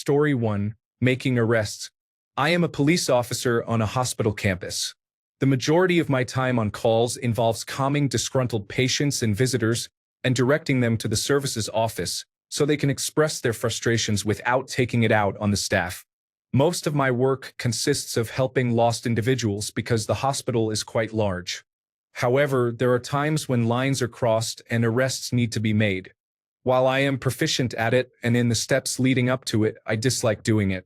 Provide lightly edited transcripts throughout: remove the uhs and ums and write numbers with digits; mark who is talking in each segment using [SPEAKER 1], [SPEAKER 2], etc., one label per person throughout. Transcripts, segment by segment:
[SPEAKER 1] Story 1. Making arrests. I am a police officer on a hospital campus. The majority of my time on calls involves calming disgruntled patients and visitors and directing them to the services office so they can express their frustrations without taking it out on the staff. Most of my work consists of helping lost individuals because the hospital is quite large. However, there are times when lines are crossed and arrests need to be made. While I am proficient at it and in the steps leading up to it, I dislike doing it.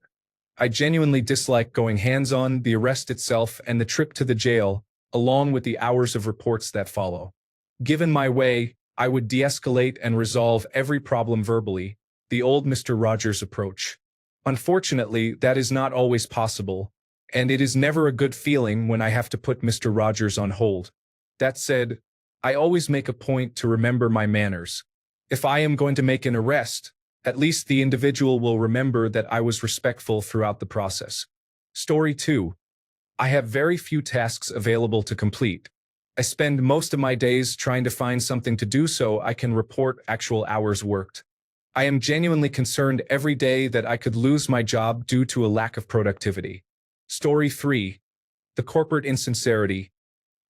[SPEAKER 1] I genuinely dislike going hands-on, the arrest itself, and the trip to the jail, along with the hours of reports that follow. Given my way, I would de-escalate and resolve every problem verbally, the old Mr. Rogers approach. Unfortunately, that is not always possible, and it is never a good feeling when I have to put Mr. Rogers on hold. That said, I always make a point to remember my manners. If I am going to make an arrest, at least the individual will remember that I was respectful throughout the process. Story 2. I have very few tasks available to complete. I spend most of my days trying to find something to do so I can report actual hours worked. I am genuinely concerned every day that I could lose my job due to a lack of productivity. Story 3. The corporate insincerity.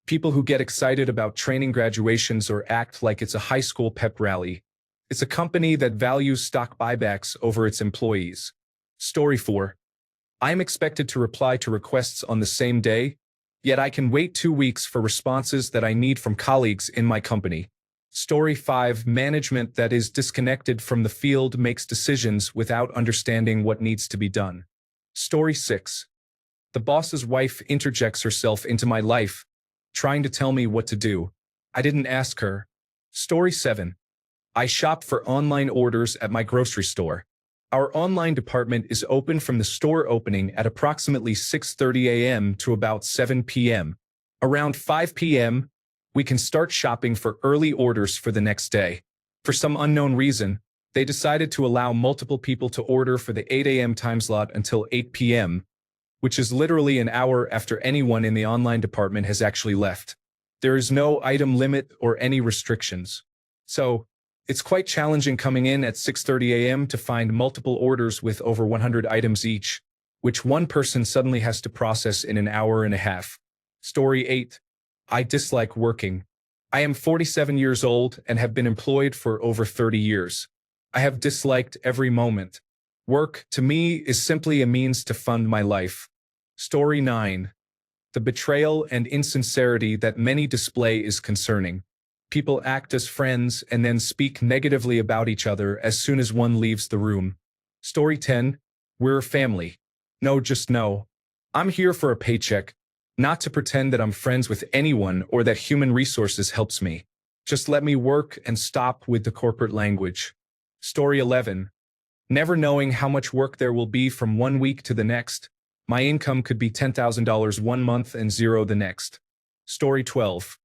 [SPEAKER 1] People who get excited about training graduations or act like it's a high school pep rally. It's a company that values stock buybacks over its employees. Story 4. I am expected to reply to requests on the same day, yet I can wait 2 weeks for responses that I need from colleagues in my company. Story 5. Management that is disconnected from the field makes decisions without understanding what needs to be done. Story 6. The boss's wife interjects herself into my life, trying to tell me what to do. I didn't ask her. Story 7. I shop for online orders at my grocery store. Our online department is open from the store opening at approximately 6:30 a.m. to about 7 p.m. Around 5 p.m., we can start shopping for early orders for the next day. For some unknown reason, they decided to allow multiple people to order for the 8 a.m. time slot until 8 p.m., which is literally an hour after anyone in the online department has actually left. There is no item limit or any restrictions. So, it's quite challenging coming in at 6:30 a.m. to find multiple orders with over 100 items each, which one person suddenly has to process in an hour and a half. Story 8. I dislike working. I am 47 years old and have been employed for over 30 years. I have disliked every moment. Work, to me, is simply a means to fund my life. Story 9. The betrayal and insincerity that many display is concerning. People act as friends and then speak negatively about each other as soon as one leaves the room. Story 10. We're a family. No, just no. I'm here for a paycheck, not to pretend that I'm friends with anyone or that human resources helps me. Just let me work and stop with the corporate language. Story 11. Never knowing how much work there will be from 1 week to the next. My income could be $10,000 one month and zero the next. Story 12.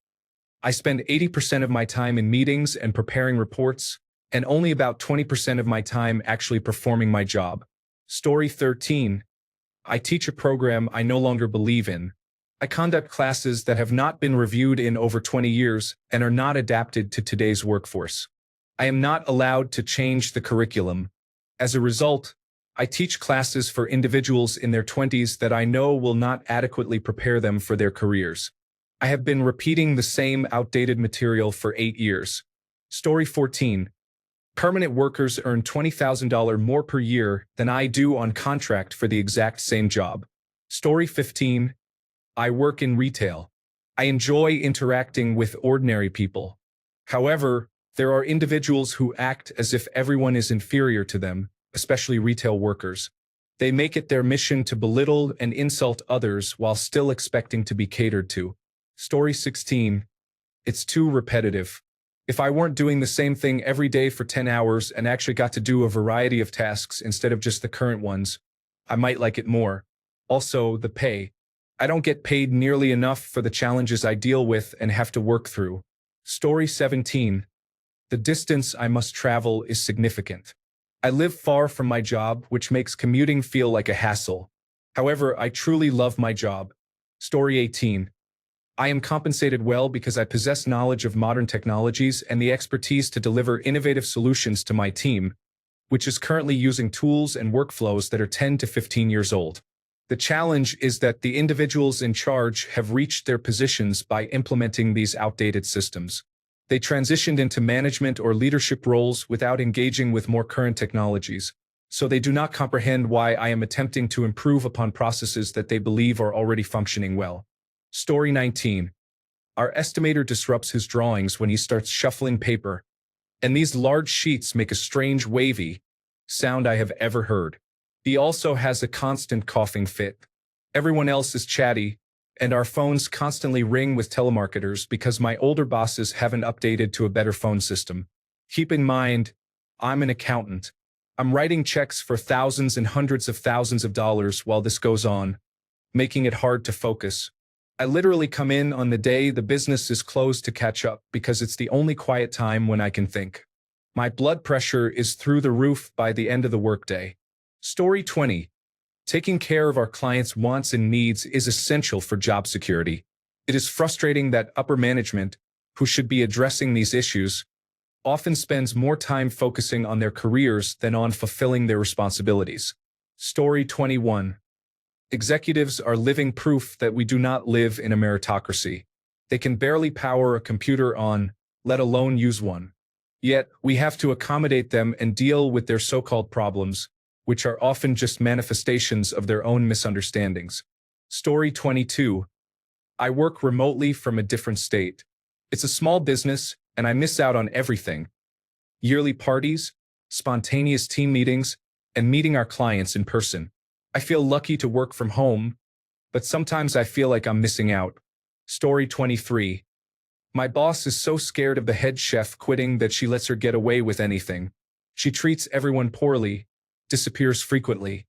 [SPEAKER 1] I spend 80% of my time in meetings and preparing reports, and only about 20% of my time actually performing my job. Story 13. I teach a program I no longer believe in. I conduct classes that have not been reviewed in over 20 years and are not adapted to today's workforce. I am not allowed to change the curriculum. As a result, I teach classes for individuals in their 20s that I know will not adequately prepare them for their careers. I have been repeating the same outdated material for 8 years. Story 14. Permanent workers earn $20,000 more per year than I do on contract for the exact same job. Story 15. I work in retail. I enjoy interacting with ordinary people. However, there are individuals who act as if everyone is inferior to them, especially retail workers. They make it their mission to belittle and insult others while still expecting to be catered to. Story 16. It's too repetitive. If I weren't doing the same thing every day for 10 hours and actually got to do a variety of tasks instead of just the current ones, I might like it more. Also, the pay. I don't get paid nearly enough for the challenges I deal with and have to work through. Story 17. The distance I must travel is significant. I live far from my job, which makes commuting feel like a hassle. However, I truly love my job. Story 18. I am compensated well because I possess knowledge of modern technologies and the expertise to deliver innovative solutions to my team, which is currently using tools and workflows that are 10 to 15 years old. The challenge is that the individuals in charge have reached their positions by implementing these outdated systems. They transitioned into management or leadership roles without engaging with more current technologies, so they do not comprehend why I am attempting to improve upon processes that they believe are already functioning well. Story 19. Our estimator disrupts his drawings when he starts shuffling paper, and these large sheets make a strange wavy sound I have ever heard. He also has a constant coughing fit. Everyone else is chatty, and our phones constantly ring with telemarketers because my older bosses haven't updated to a better phone system. Keep in mind, I'm an accountant. I'm writing checks for thousands and hundreds of thousands of dollars while this goes on, making it hard to focus. I literally come in on the day the business is closed to catch up because it's the only quiet time when I can think. My blood pressure is through the roof by the end of the workday. Story 20. Taking care of our clients' wants and needs is essential for job security. It is frustrating that upper management, who should be addressing these issues, often spends more time focusing on their careers than on fulfilling their responsibilities. Story 21. Executives are living proof that we do not live in a meritocracy. They can barely power a computer on, let alone use one. Yet, we have to accommodate them and deal with their so-called problems, which are often just manifestations of their own misunderstandings. Story 22. I work remotely from a different state. It's a small business, and I miss out on everything. Yearly parties, spontaneous team meetings, and meeting our clients in person. I feel lucky to work from home, but sometimes I feel like I'm missing out. Story 23. My boss is so scared of the head chef quitting that she lets her get away with anything. She treats everyone poorly, disappears frequently,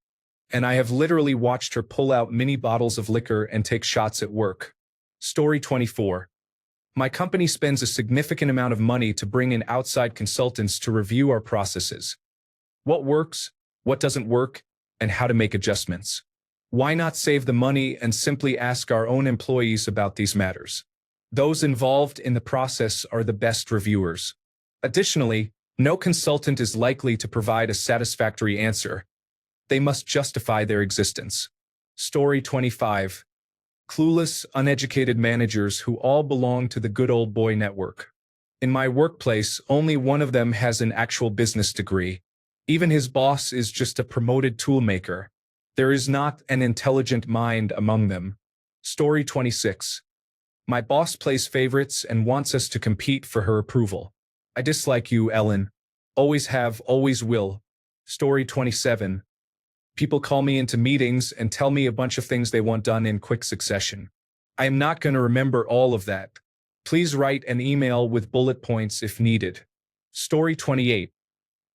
[SPEAKER 1] and I have literally watched her pull out mini bottles of liquor and take shots at work. Story 24. My company spends a significant amount of money to bring in outside consultants to review our processes. What works, what doesn't work, and how to make adjustments. Why not save the money and simply ask our own employees about these matters? Those involved in the process are the best reviewers. Additionally, no consultant is likely to provide a satisfactory answer. They must justify their existence. Story 25. Clueless, uneducated managers who all belong to the good old boy network. In my workplace, only one of them has an actual business degree. Even his boss is just a promoted toolmaker. There is not an intelligent mind among them. Story 26. My boss plays favorites and wants us to compete for her approval. I dislike you, Ellen. Always have, always will. Story 27. People call me into meetings and tell me a bunch of things they want done in quick succession. I am not going to remember all of that. Please write an email with bullet points if needed. Story 28.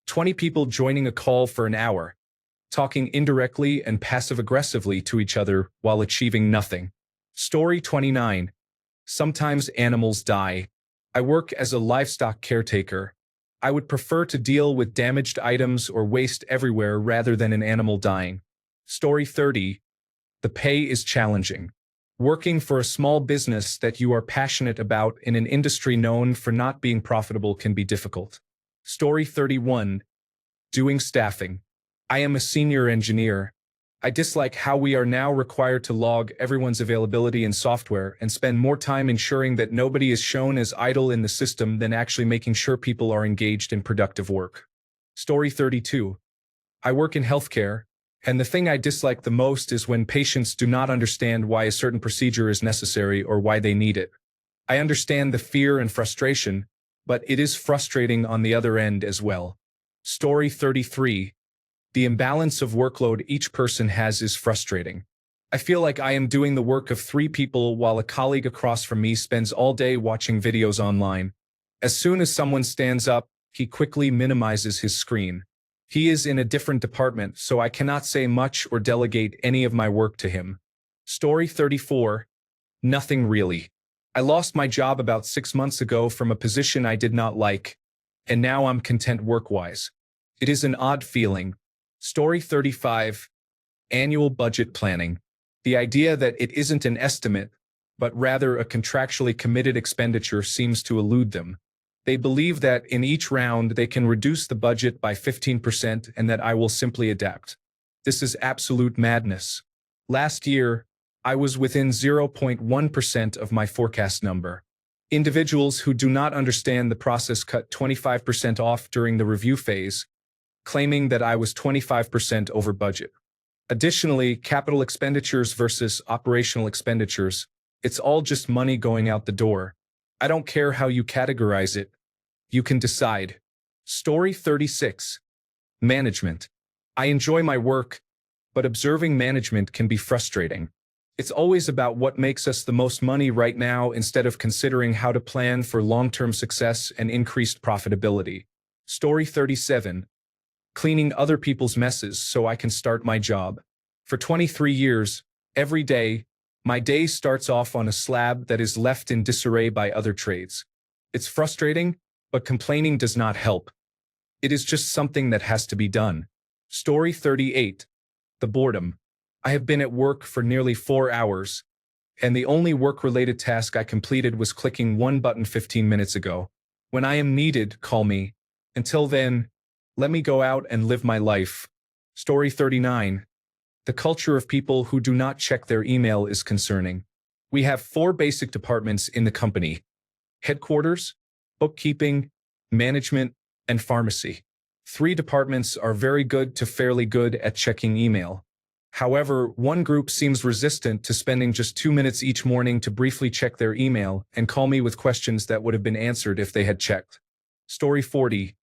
[SPEAKER 1] 20 people joining a call for an hour, talking indirectly and passive-aggressively to each other while achieving nothing. Story 29. Sometimes animals die. I work as a livestock caretaker. I would prefer to deal with damaged items or waste everywhere rather than an animal dying. Story 30. The pay is challenging. Working for a small business that you are passionate about in an industry known for not being profitable can be difficult. Story 31. Doing staffing. I am a senior engineer. I dislike how we are now required to log everyone's availability in software and spend more time ensuring that nobody is shown as idle in the system than actually making sure people are engaged in productive work. Story 32. I work in healthcare, and the thing I dislike the most is when patients do not understand why a certain procedure is necessary or why they need it. I understand the fear and frustration, but it is frustrating on the other end as well. Story 33. The imbalance of workload each person has is frustrating. I feel like I am doing the work of 3 people while a colleague across from me spends all day watching videos online. As soon as someone stands up, he quickly minimizes his screen. He is in a different department, so I cannot say much or delegate any of my work to him. Story 34. Nothing really. I lost my job about 6 months ago from a position I did not like, and now I'm content work-wise. It is an odd feeling. Story 35. Annual budget planning. The idea that it isn't an estimate, but rather a contractually committed expenditure seems to elude them. They believe that in each round they can reduce the budget by 15% and that I will simply adapt. This is absolute madness. Last year, I was within 0.1% of my forecast number. Individuals who do not understand the process cut 25% off during the review phase, claiming that I was 25% over budget. Additionally, capital expenditures versus operational expenditures, it's all just money going out the door. I don't care how you categorize it. You can decide. Story 36. Management. I enjoy my work, but observing management can be frustrating. It's always about what makes us the most money right now instead of considering how to plan for long-term success and increased profitability. Story 37. Cleaning other people's messes so I can start my job. For 23 years, every day, my day starts off on a slab that is left in disarray by other trades. It's frustrating, but complaining does not help. It is just something that has to be done. Story 38. The boredom. I have been at work for nearly 4 hours, and the only work-related task I completed was clicking one button 15 minutes ago. When I am needed, call me. Until then, let me go out and live my life. Story 39. The culture of people who do not check their email is concerning. We have 4 basic departments in the company: headquarters, bookkeeping, management, and pharmacy. 3 departments are very good to fairly good at checking email. However, one group seems resistant to spending just 2 minutes each morning to briefly check their email and call me with questions that would have been answered if they had checked. Story 40.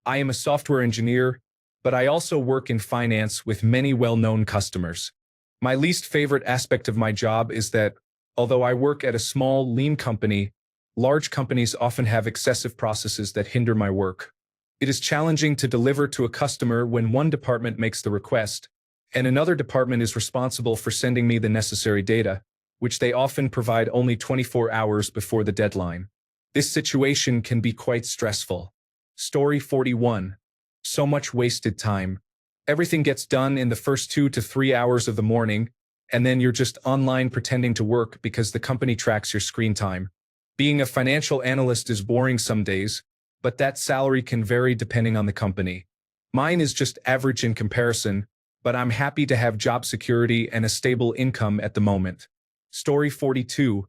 [SPEAKER 1] I am a software engineer, but I also work in finance with many well-known customers. My least favorite aspect of my job is that, although I work at a small, lean company, large companies often have excessive processes that hinder my work. It is challenging to deliver to a customer when one department makes the request, and another department is responsible for sending me the necessary data, which they often provide only 24 hours before the deadline. This situation can be quite stressful. Story 41. So much wasted time. Everything gets done in the first 2 to 3 hours of the morning, and then you're just online pretending to work because the company tracks your screen time. Being a financial analyst is boring some days, but that salary can vary depending on the company. Mine is just average in comparison, but I'm happy to have job security and a stable income at the moment. Story 42.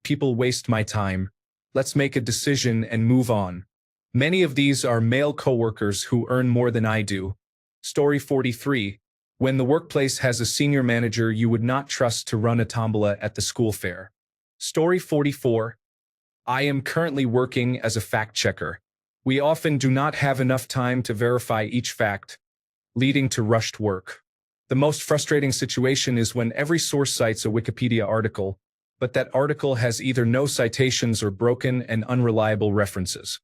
[SPEAKER 1] People waste my time. Let's make a decision and move on. Many of these are male coworkers who earn more than I do. Story 43. When the workplace has a senior manager you would not trust to run a tombola at the school fair. Story 44. I am currently working as a fact checker. We often do not have enough time to verify each fact, leading to rushed work. The most frustrating situation is when every source cites a Wikipedia article, but that article has either no citations or broken and unreliable references.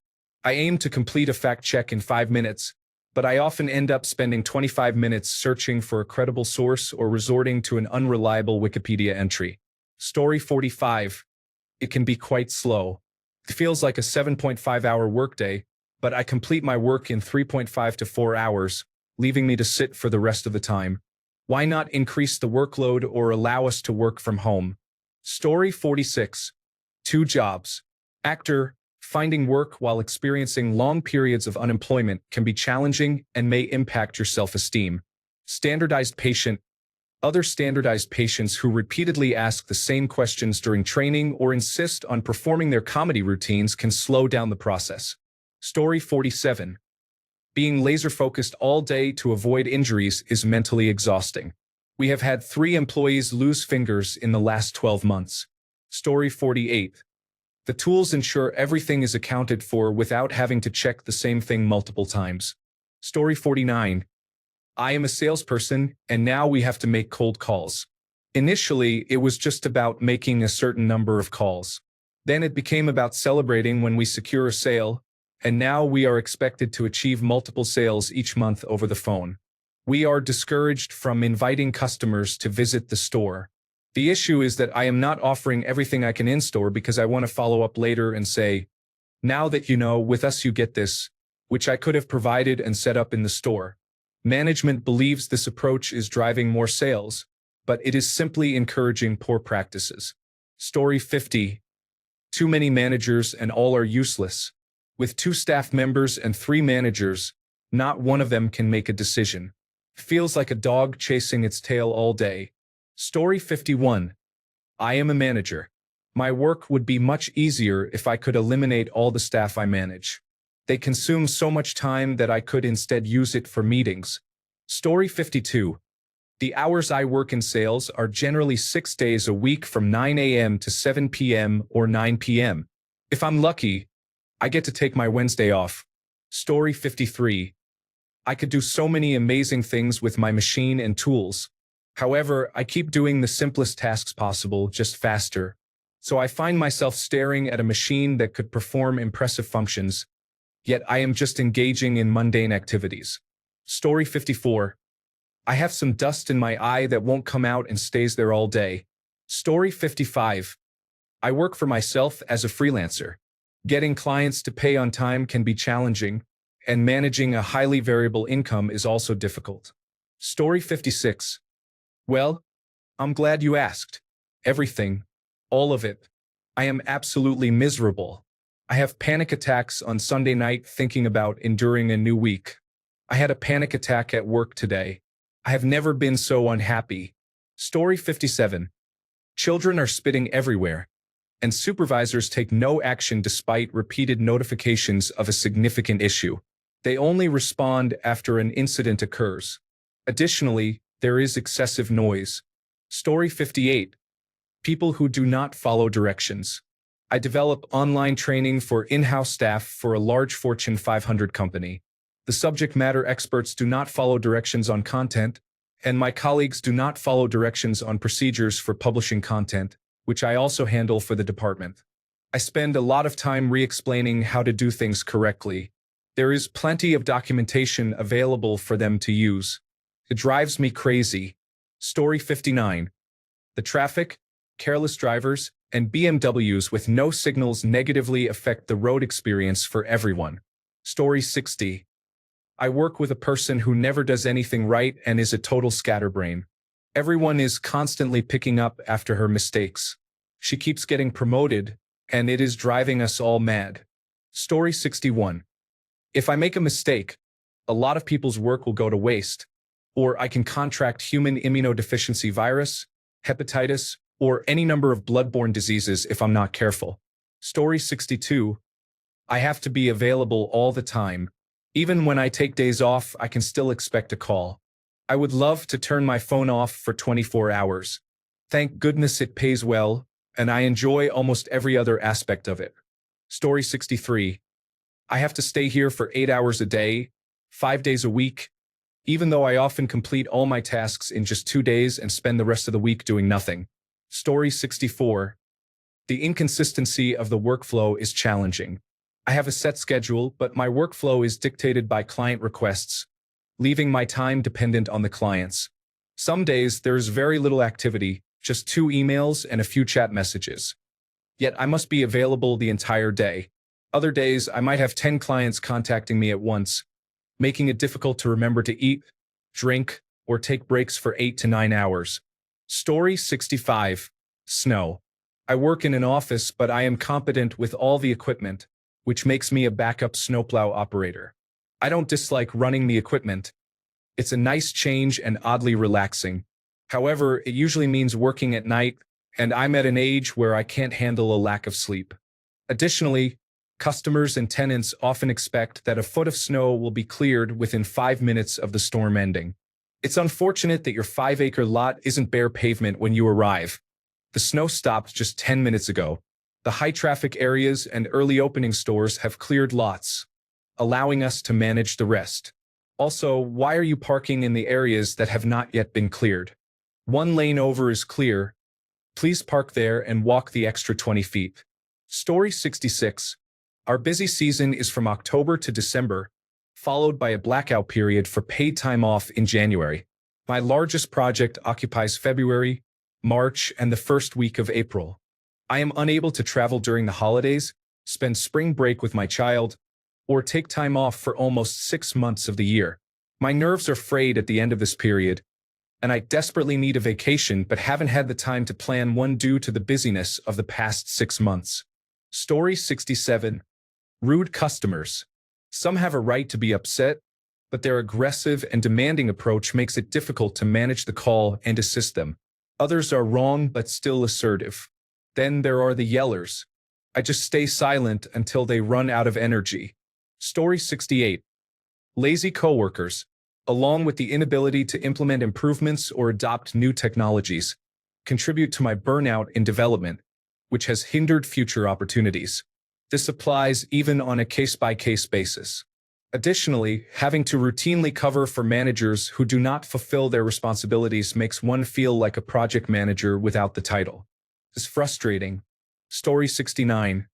[SPEAKER 1] I aim to complete a fact check in 5 minutes, but I often end up spending 25 minutes searching for a credible source or resorting to an unreliable Wikipedia entry. Story 45. It can be quite slow. It feels like a 7.5-hour workday, but I complete my work in 3.5 to 4 hours, leaving me to sit for the rest of the time. Why not increase the workload or allow us to work from home? Story 46. 2 jobs. Actor. Finding work while experiencing long periods of unemployment can be challenging and may impact your self-esteem. Standardized patient. Other standardized patients who repeatedly ask the same questions during training or insist on performing their comedy routines can slow down the process. Story 47. Being laser-focused all day to avoid injuries is mentally exhausting. We have had 3 employees lose fingers in the last 12 months. Story 48. The tools ensure everything is accounted for without having to check the same thing multiple times. Story 49. I am a salesperson, and now we have to make cold calls. Initially, it was just about making a certain number of calls. Then it became about celebrating when we secure a sale, and now we are expected to achieve multiple sales each month over the phone. We are discouraged from inviting customers to visit the store. The issue is that I am not offering everything I can in-store because I want to follow up later and say, now that you know, with us you get this, which I could have provided and set up in the store. Management believes this approach is driving more sales, but it is simply encouraging poor practices. Story 50. Too many managers and all are useless. With 2 staff members and 3 managers, not one of them can make a decision. Feels like a dog chasing its tail all day. Story 51. I am a manager. My work would be much easier if I could eliminate all the staff I manage. They consume so much time that I could instead use it for meetings. Story 52. The hours I work in sales are generally 6 days a week from 9 a.m. to 7 p.m. or 9 p.m. If I'm lucky, I get to take my Wednesday off. Story 53. I could do so many amazing things with my machine and tools. However, I keep doing the simplest tasks possible, just faster. So I find myself staring at a machine that could perform impressive functions, yet I am just engaging in mundane activities. Story 54. I have some dust in my eye that won't come out and stays there all day. Story 55. I work for myself as a freelancer. Getting clients to pay on time can be challenging, and managing a highly variable income is also difficult. Story 56. Well, I'm glad you asked. Everything. All of it. I am absolutely miserable. I have panic attacks on Sunday night thinking about enduring a new week. I had a panic attack at work today. I have never been so unhappy. Story 57. Children are spitting everywhere, and supervisors take no action despite repeated notifications of a significant issue. They only respond after an incident occurs. Additionally, there is excessive noise. Story 58. People who do not follow directions. I develop online training for in-house staff for a large Fortune 500 company. The subject matter experts do not follow directions on content, and my colleagues do not follow directions on procedures for publishing content, which I also handle for the department. I spend a lot of time re-explaining how to do things correctly. There is plenty of documentation available for them to use. It drives me crazy. Story 59. The traffic, careless drivers, and BMWs with no signals negatively affect the road experience for everyone. Story 60. I work with a person who never does anything right and is a total scatterbrain. Everyone is constantly picking up after her mistakes. She keeps getting promoted, and it is driving us all mad. Story 61. If I make a mistake, a lot of people's work will go to waste, or I can contract human immunodeficiency virus, hepatitis, or any number of bloodborne diseases if I'm not careful. Story 62. I have to be available all the time. Even when I take days off, I can still expect a call. I would love to turn my phone off for 24 hours. Thank goodness it pays well, and I enjoy almost every other aspect of it. Story 63. I have to stay here for 8 hours a day, 5 days a week, even though I often complete all my tasks in just 2 days and spend the rest of the week doing nothing. Story 64. The inconsistency of the workflow is challenging. I have a set schedule, but my workflow is dictated by client requests, leaving my time dependent on the clients. Some days there's very little activity, just 2 emails and a few chat messages. Yet I must be available the entire day. Other days I might have 10 clients contacting me at once, making it difficult to remember to eat, drink, or take breaks for 8 to 9 hours. Story 65. Snow. I work in an office, but I am competent with all the equipment, which makes me a backup snowplow operator. I don't dislike running the equipment. It's a nice change and oddly relaxing. However, it usually means working at night, and I'm at an age where I can't handle a lack of sleep. Additionally, customers and tenants often expect that a foot of snow will be cleared within 5 minutes of the storm ending. It's unfortunate that your 5-acre lot isn't bare pavement when you arrive. The snow stopped just 10 minutes ago. The high-traffic areas and early opening stores have cleared lots, allowing us to manage the rest. Also, why are you parking in the areas that have not yet been cleared? 1 lane over is clear. Please park there and walk the extra 20 feet. Story 66. Our busy season is from October to December, followed by a blackout period for paid time off in January. My largest project occupies February, March, and the first week of April. I am unable to travel during the holidays, spend spring break with my child, or take time off for almost 6 months of the year. My nerves are frayed at the end of this period, and I desperately need a vacation but haven't had the time to plan one due to the busyness of the past 6 months. Story 67. Rude customers. Some have a right to be upset, but their aggressive and demanding approach makes it difficult to manage the call and assist them. Others are wrong but still assertive. Then there are the yellers. I just stay silent until they run out of energy. Story 68. Lazy coworkers, along with the inability to implement improvements or adopt new technologies, contribute to my burnout in development, which has hindered future opportunities. This applies even on a case-by-case basis. Additionally, having to routinely cover for managers who do not fulfill their responsibilities makes one feel like a project manager without the title. It's frustrating. Story 69.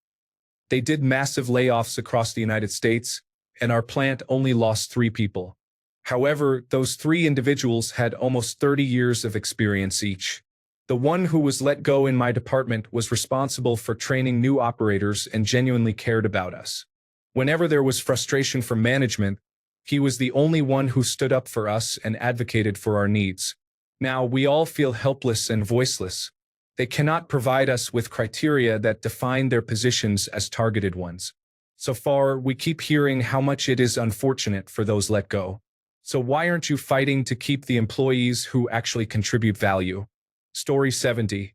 [SPEAKER 1] They did massive layoffs across the United States, and our plant only lost 3 people. However, those 3 individuals had almost 30 years of experience each. The one who was let go in my department was responsible for training new operators and genuinely cared about us. Whenever there was frustration from management, he was the only one who stood up for us and advocated for our needs. Now, we all feel helpless and voiceless. They cannot provide us with criteria that define their positions as targeted ones. So far, we keep hearing how much it is unfortunate for those let go. So why aren't you fighting to keep the employees who actually contribute value? Story 70.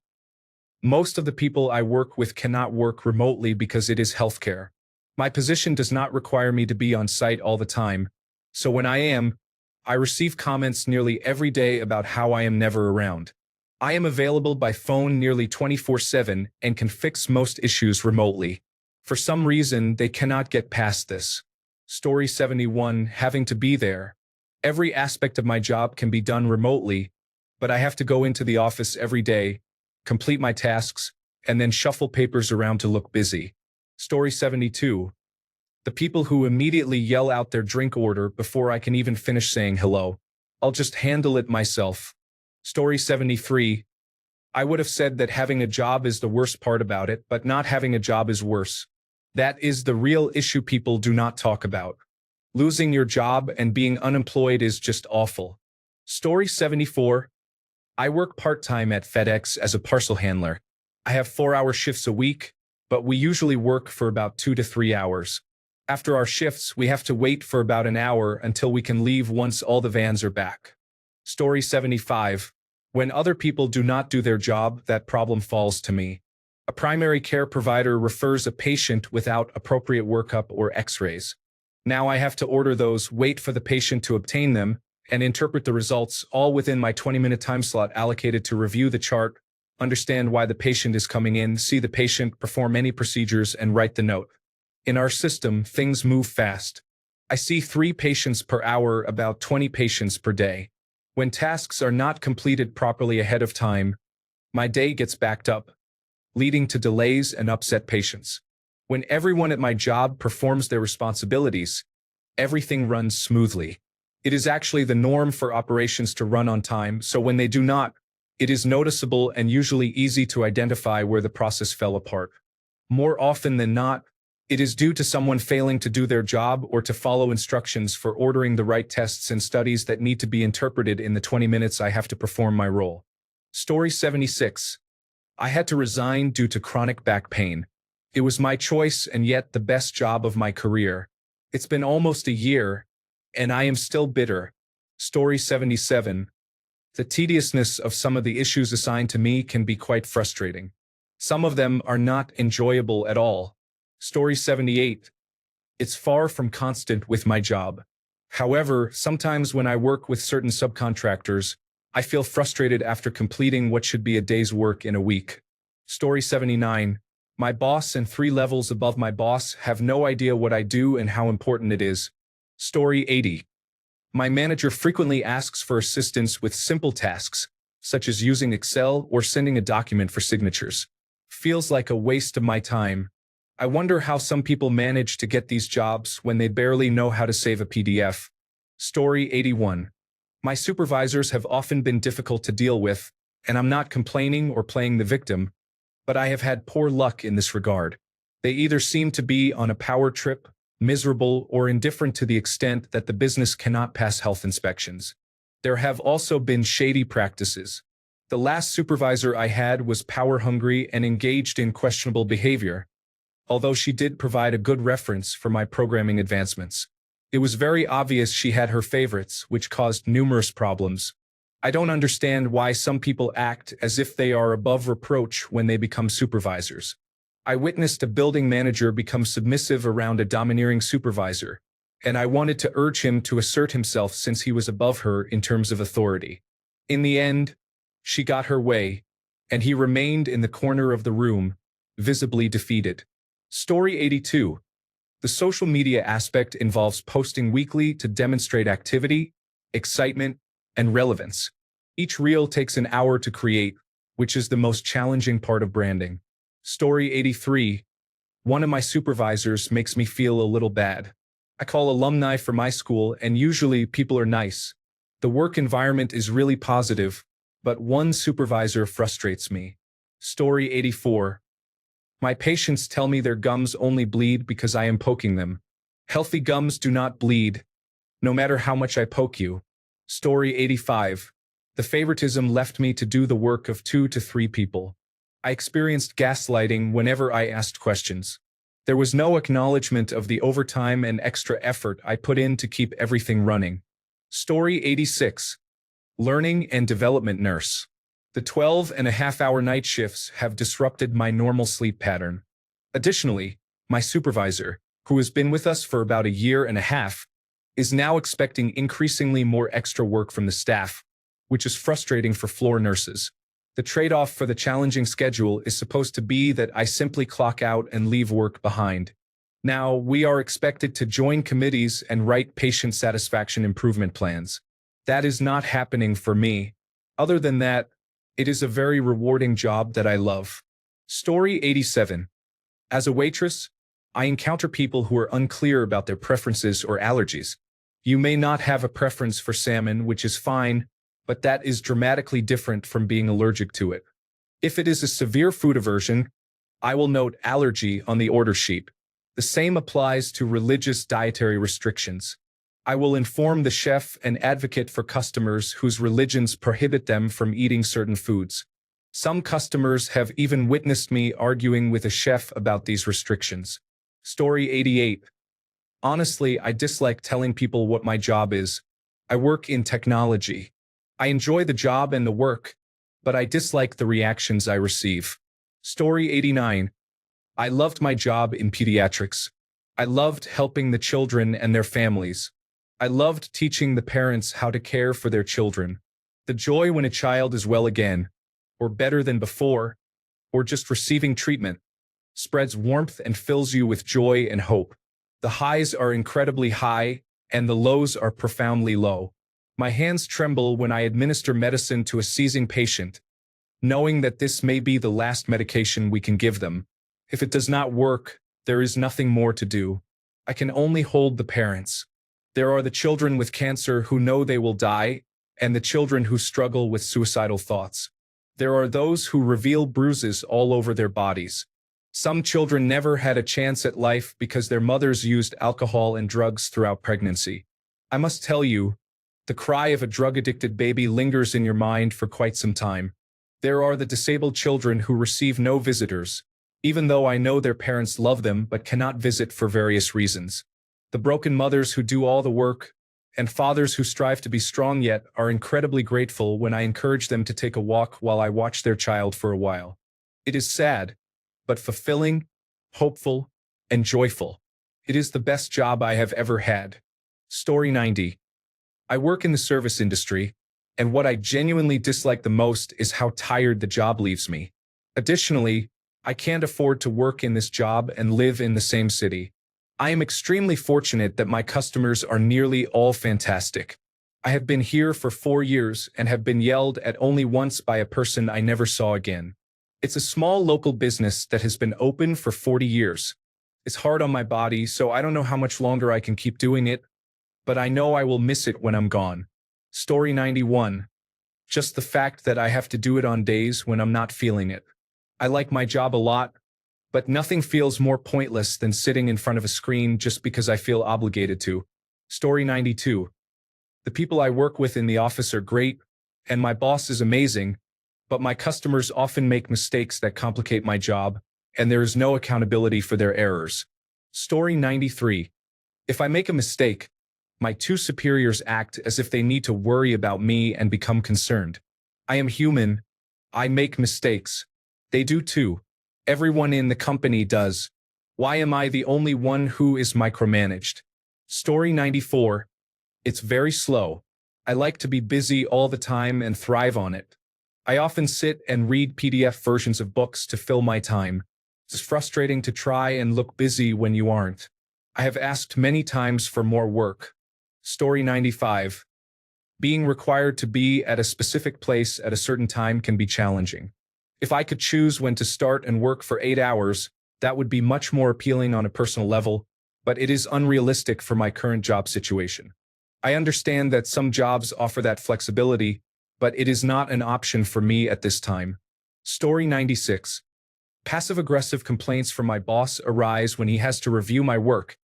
[SPEAKER 1] Most of the people I work with cannot work remotely because it is healthcare. My position does not require me to be on site all the time, so when I am, I receive comments nearly every day about how I am never around. I am available by phone nearly 24/7 and can fix most issues remotely. For some reason, they cannot get past this. Story 71. Having to be there. Every aspect of my job can be done remotely, but I have to go into the office every day, complete my tasks, and then shuffle papers around to look busy. Story 72. The people who immediately yell out their drink order before I can even finish saying hello. I'll just handle it myself. Story 73. I would have said that having a job is the worst part about it, but not having a job is worse. That is the real issue people do not talk about. Losing your job and being unemployed is just awful. Story 74. I work part-time at FedEx as a parcel handler. I have 4-hour shifts a week, but we usually work for about 2 to 3 hours. After our shifts, we have to wait for about an hour until we can leave once all the vans are back. Story 75. When other people do not do their job, that problem falls to me. A primary care provider refers a patient without appropriate workup or x-rays. Now I have to order those, wait for the patient to obtain them, and interpret the results, all within my 20-minute time slot allocated to review the chart, understand why the patient is coming in, see the patient, perform any procedures, and write the note. In our system, things move fast. I see 3 patients per hour, about 20 patients per day. When tasks are not completed properly ahead of time, my day gets backed up, leading to delays and upset patients. When everyone at my job performs their responsibilities, everything runs smoothly. It is actually the norm for operations to run on time, so when they do not, it is noticeable and usually easy to identify where the process fell apart. More often than not, it is due to someone failing to do their job or to follow instructions for ordering the right tests and studies that need to be interpreted in the 20 minutes I have to perform my role. Story 76. I had to resign due to chronic back pain. It was my choice and yet the best job of my career. It's been almost a year, and I am still bitter. Story 77. The tediousness of some of the issues assigned to me can be quite frustrating. Some of them are not enjoyable at all. Story 78. It's far from constant with my job. However, sometimes when I work with certain subcontractors, I feel frustrated after completing what should be a day's work in a week. Story 79. My boss and 3 levels above my boss have no idea what I do and how important it is. Story 80. My manager frequently asks for assistance with simple tasks, such as using Excel or sending a document for signatures. Feels like a waste of my time. I wonder how some people manage to get these jobs when they barely know how to save a PDF. Story 81. My supervisors have often been difficult to deal with, and I'm not complaining or playing the victim, but I have had poor luck in this regard. They either seem to be on a power trip, miserable, or indifferent to the extent that the business cannot pass health inspections. There have also been shady practices. The last supervisor I had was power-hungry and engaged in questionable behavior. although she did provide a good reference for my programming advancements. It was very obvious she had her favorites, which caused numerous problems. I don't understand why some people act as if they are above reproach when they become supervisors. I witnessed a building manager become submissive around a domineering supervisor, and I wanted to urge him to assert himself since he was above her in terms of authority. In the end, she got her way, and he remained in the corner of the room, visibly defeated. Story 82. The social media aspect involves posting weekly to demonstrate activity, excitement, and relevance. Each reel takes an hour to create, which is the most challenging part of branding. Story 83. One of my supervisors makes me feel a little bad. I call alumni for my school, and usually people are nice. The work environment is really positive, but one supervisor frustrates me. Story 84. My patients tell me their gums only bleed because I am poking them. Healthy gums do not bleed, no matter how much I poke you. Story 85. The favoritism left me to do the work of 2 to 3 people. I experienced gaslighting whenever I asked questions. There was no acknowledgement of the overtime and extra effort I put in to keep everything running. Story 86. Learning and development nurse. The 12-and-a-half-hour night shifts have disrupted my normal sleep pattern. Additionally, my supervisor, who has been with us for about a year and a half, is now expecting increasingly more extra work from the staff, which is frustrating for floor nurses. The trade-off for the challenging schedule is supposed to be that I simply clock out and leave work behind. Now, we are expected to join committees and write patient satisfaction improvement plans. That is not happening for me. Other than that, it is a very rewarding job that I love. Story 87. As a waitress, I encounter people who are unclear about their preferences or allergies. You may not have a preference for salmon, which is fine, but that is dramatically different from being allergic to it. If it is a severe food aversion, I will note allergy on the order sheet. The same applies to religious dietary restrictions. I will inform the chef and advocate for customers whose religions prohibit them from eating certain foods. Some customers have even witnessed me arguing with a chef about these restrictions. Story 88. Honestly, I dislike telling people what my job is. I work in technology. I enjoy the job and the work, but I dislike the reactions I receive. Story 89. I loved my job in pediatrics. I loved helping the children and their families. I loved teaching the parents how to care for their children. The joy when a child is well again, or better than before, or just receiving treatment, spreads warmth and fills you with joy and hope. The highs are incredibly high, and the lows are profoundly low. My hands tremble when I administer medicine to a seizing patient, knowing that this may be the last medication we can give them. If it does not work, there is nothing more to do. I can only hold the parents. There are the children with cancer who know they will die, and the children who struggle with suicidal thoughts. There are those who reveal bruises all over their bodies. Some children never had a chance at life because their mothers used alcohol and drugs throughout pregnancy. I must tell you, the cry of a drug-addicted baby lingers in your mind for quite some time. There are the disabled children who receive no visitors, even though I know their parents love them but cannot visit for various reasons. The broken mothers who do all the work, and fathers who strive to be strong yet are incredibly grateful when I encourage them to take a walk while I watch their child for a while. It is sad, but fulfilling, hopeful, and joyful. It is the best job I have ever had. Story 90. I work in the service industry, and what I genuinely dislike the most is how tired the job leaves me. Additionally, I can't afford to work in this job and live in the same city. I am extremely fortunate that my customers are nearly all fantastic. I have been here for 4 years and have been yelled at only once by a person I never saw again. It's a small local business that has been open for 40 years. It's hard on my body, so I don't know how much longer I can keep doing it, but I know I will miss it when I'm gone. Story 91. Just the fact that I have to do it on days when I'm not feeling it. I like my job a lot, but nothing feels more pointless than sitting in front of a screen just because I feel obligated to. Story 92. The people I work with in the office are great, and my boss is amazing, but my customers often make mistakes that complicate my job, and there is no accountability for their errors. Story 93. If I make a mistake, my two superiors act as if they need to worry about me and become concerned. I am human. I make mistakes. They do too. Everyone in the company does. Why am I the only one who is micromanaged? Story 94. It's very slow. I like to be busy all the time and thrive on it. I often sit and read PDF versions of books to fill my time. It's frustrating to try and look busy when you aren't. I have asked many times for more work. Story 95. Being required to be at a specific place at a certain time can be challenging. If I could choose when to start and work for 8 hours, that would be much more appealing on a personal level, but it is unrealistic for my current job situation. I understand that some jobs offer that flexibility, but it is not an option for me at this time. Story 96. Passive-aggressive complaints from my boss arise when he has to review my work,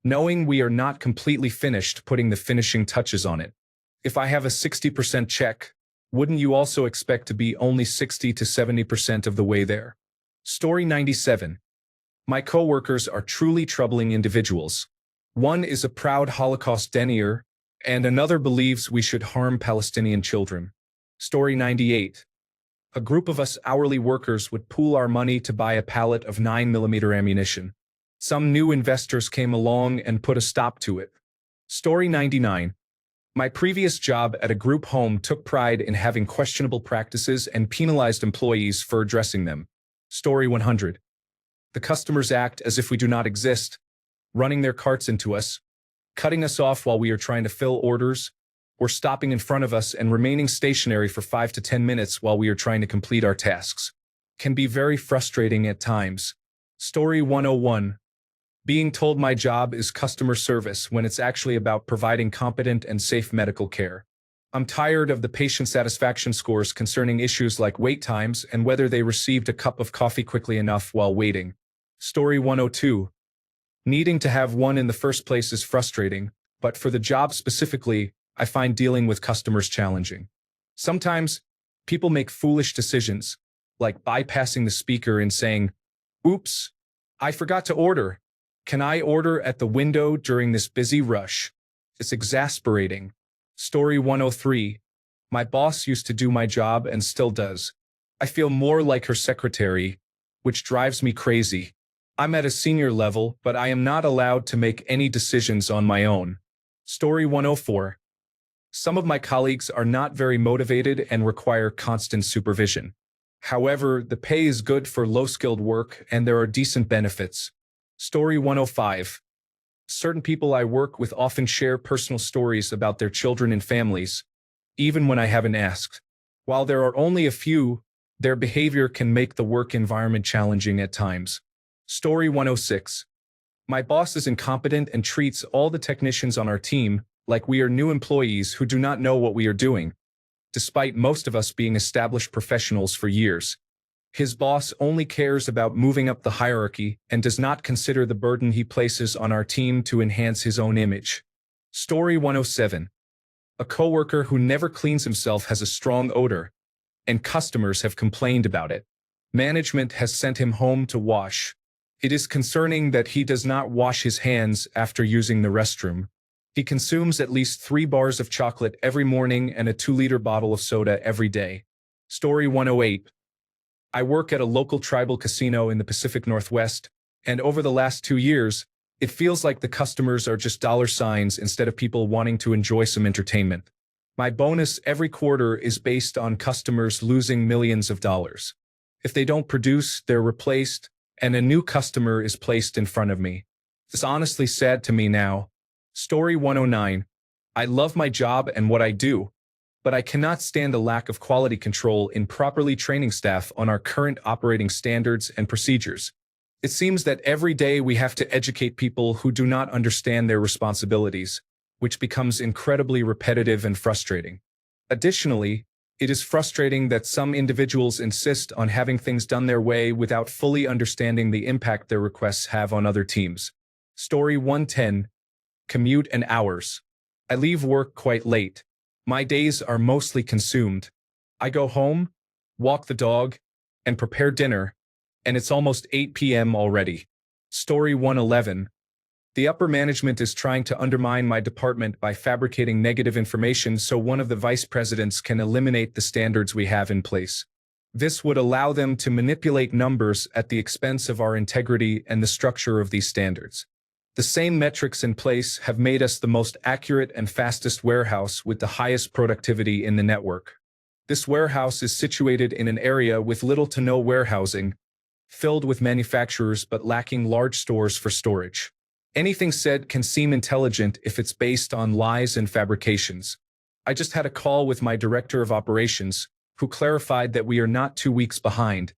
[SPEAKER 1] knowing we are not completely finished putting the finishing touches on it. If I have a 60% check, wouldn't you also expect to be only 60 to 70% of the way there? Story 97. My coworkers are truly troubling individuals. One is a proud Holocaust denier, and another believes we should harm Palestinian children. Story 98. A group of us hourly workers would pool our money to buy a pallet of 9mm ammunition. Some new investors came along and put a stop to it. Story 99. My previous job at a group home took pride in having questionable practices and penalized employees for addressing them. Story 100. The customers act as if we do not exist, running their carts into us, cutting us off while we are trying to fill orders, or stopping in front of us and remaining stationary for 5 to 10 minutes while we are trying to complete our tasks. Can be very frustrating at times. Story 101. Being told my job is customer service when it's actually about providing competent and safe medical care. I'm tired of the patient satisfaction scores concerning issues like wait times and whether they received a cup of coffee quickly enough while waiting. Story 102. Needing to have one in the first place is frustrating, but for the job specifically, I find dealing with customers challenging. Sometimes, people make foolish decisions, like bypassing the speaker and saying, "Oops, I forgot to order. Can I order at the window during this busy rush?" It's exasperating. Story 103. My boss used to do my job and still does. I feel more like her secretary, which drives me crazy. I'm at a senior level, but I am not allowed to make any decisions on my own. Story 104. Some of my colleagues are not very motivated and require constant supervision. However, the pay is good for low-skilled work and there are decent benefits. Story 105. Certain people I work with often share personal stories about their children and families, even when I haven't asked. While there are only a few, their behavior can make the work environment challenging at times. Story 106. My boss is incompetent and treats all the technicians on our team like we are new employees who do not know what we are doing, despite most of us being established professionals for years. His boss only cares about moving up the hierarchy and does not consider the burden he places on our team to enhance his own image. Story 107. A coworker who never cleans himself has a strong odor, and customers have complained about it. Management has sent him home to wash. It is concerning that he does not wash his hands after using the restroom. He consumes at least 3 bars of chocolate every morning and a 2-liter bottle of soda every day. Story 108. I work at a local tribal casino in the Pacific Northwest, and over the last 2 years, it feels like the customers are just dollar signs instead of people wanting to enjoy some entertainment. My bonus every quarter is based on customers losing millions of dollars. If they don't produce, they're replaced, and a new customer is placed in front of me. It's honestly sad to me now. Story 109. I love my job and what I do, but I cannot stand the lack of quality control in properly training staff on our current operating standards and procedures. It seems that every day we have to educate people who do not understand their responsibilities, which becomes incredibly repetitive and frustrating. Additionally, it is frustrating that some individuals insist on having things done their way without fully understanding the impact their requests have on other teams. Story 110. Commute and hours. I leave work quite late. My days are mostly consumed. I go home, walk the dog, and prepare dinner, and it's almost 8 p.m. already. Story 111. The upper management is trying to undermine my department by fabricating negative information so one of the vice presidents can eliminate the standards we have in place. This would allow them to manipulate numbers at the expense of our integrity and the structure of these standards. The same metrics in place have made us the most accurate and fastest warehouse with the highest productivity in the network. This warehouse is situated in an area with little to no warehousing, filled with manufacturers but lacking large stores for storage. Anything said can seem intelligent if it's based on lies and fabrications. I just had a call with my director of operations, who clarified that we are not 2 weeks behind.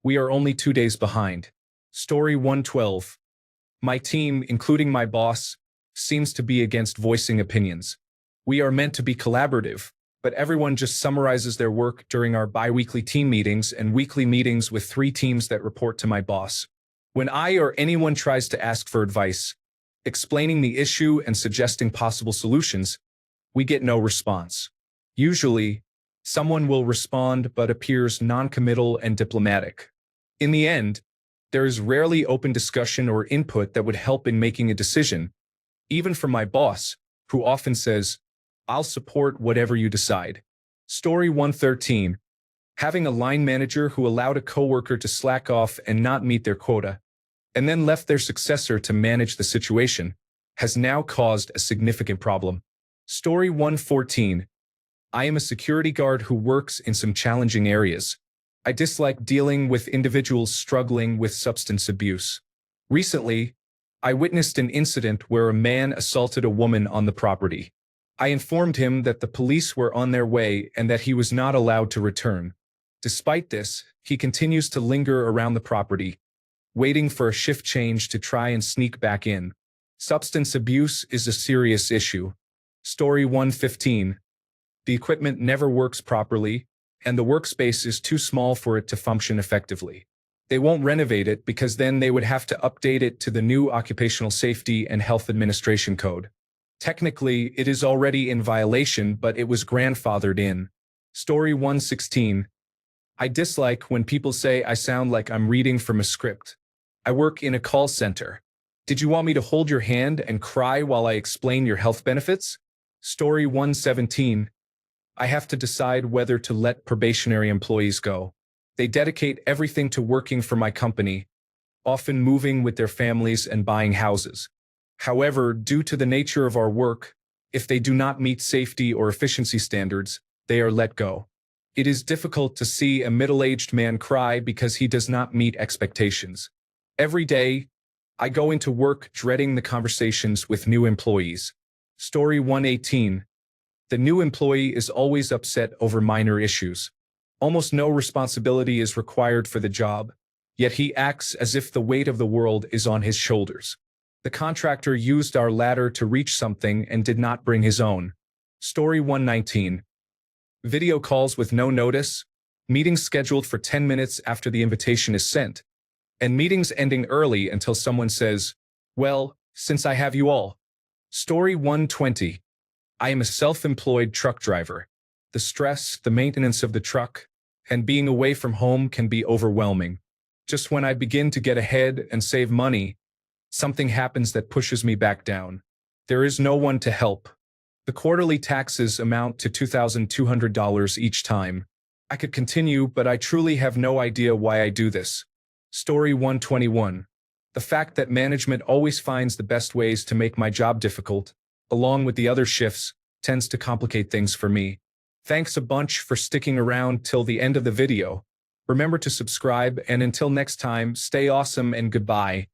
[SPEAKER 1] We are only 2 days behind. Story 112. My team, including my boss, seems to be against voicing opinions. We are meant to be collaborative, but everyone just summarizes their work during our bi-weekly team meetings and weekly meetings with 3 teams that report to my boss. When I or anyone tries to ask for advice, explaining the issue and suggesting possible solutions, we get no response. Usually, someone will respond but appears non-committal and diplomatic. In the end, there is rarely open discussion or input that would help in making a decision, even from my boss, who often says, "I'll support whatever you decide." Story 113. Having a line manager who allowed a coworker to slack off and not meet their quota, and then left their successor to manage the situation, has now caused a significant problem. Story 114. I am a security guard who works in some challenging areas. I dislike dealing with individuals struggling with substance abuse. Recently, I witnessed an incident where a man assaulted a woman on the property. I informed him that the police were on their way and that he was not allowed to return. Despite this, he continues to linger around the property, waiting for a shift change to try and sneak back in. Substance abuse is a serious issue. Story 115. The equipment never works properly, and the workspace is too small for it to function effectively. They won't renovate it because then they would have to update it to the new Occupational Safety and Health Administration Code. Technically, it is already in violation, but it was grandfathered in. Story 116. I dislike when people say I sound like I'm reading from a script. I work in a call center. Did you want me to hold your hand and cry while I explain your health benefits? Story 117. I have to decide whether to let probationary employees go. They dedicate everything to working for my company, often moving with their families and buying houses. However, due to the nature of our work, if they do not meet safety or efficiency standards, they are let go. It is difficult to see a middle-aged man cry because he does not meet expectations. Every day, I go into work dreading the conversations with new employees. Story 118. The new employee is always upset over minor issues. Almost no responsibility is required for the job, yet he acts as if the weight of the world is on his shoulders. The contractor used our ladder to reach something and did not bring his own. Story 119. Video calls with no notice, meetings scheduled for 10 minutes after the invitation is sent, and meetings ending early until someone says, "Well, since I have you all." Story 120. I am a self-employed truck driver. The stress, the maintenance of the truck, and being away from home can be overwhelming. Just when I begin to get ahead and save money, something happens that pushes me back down. There is no one to help. The quarterly taxes amount to $2,200 each time. I could continue, but I truly have no idea why I do this. Story 121. The fact that management always finds the best ways to make my job difficult, along with the other shifts, tends to complicate things for me. Thanks a bunch for sticking around till the end of the video. Remember to subscribe, and until next time, stay awesome and goodbye.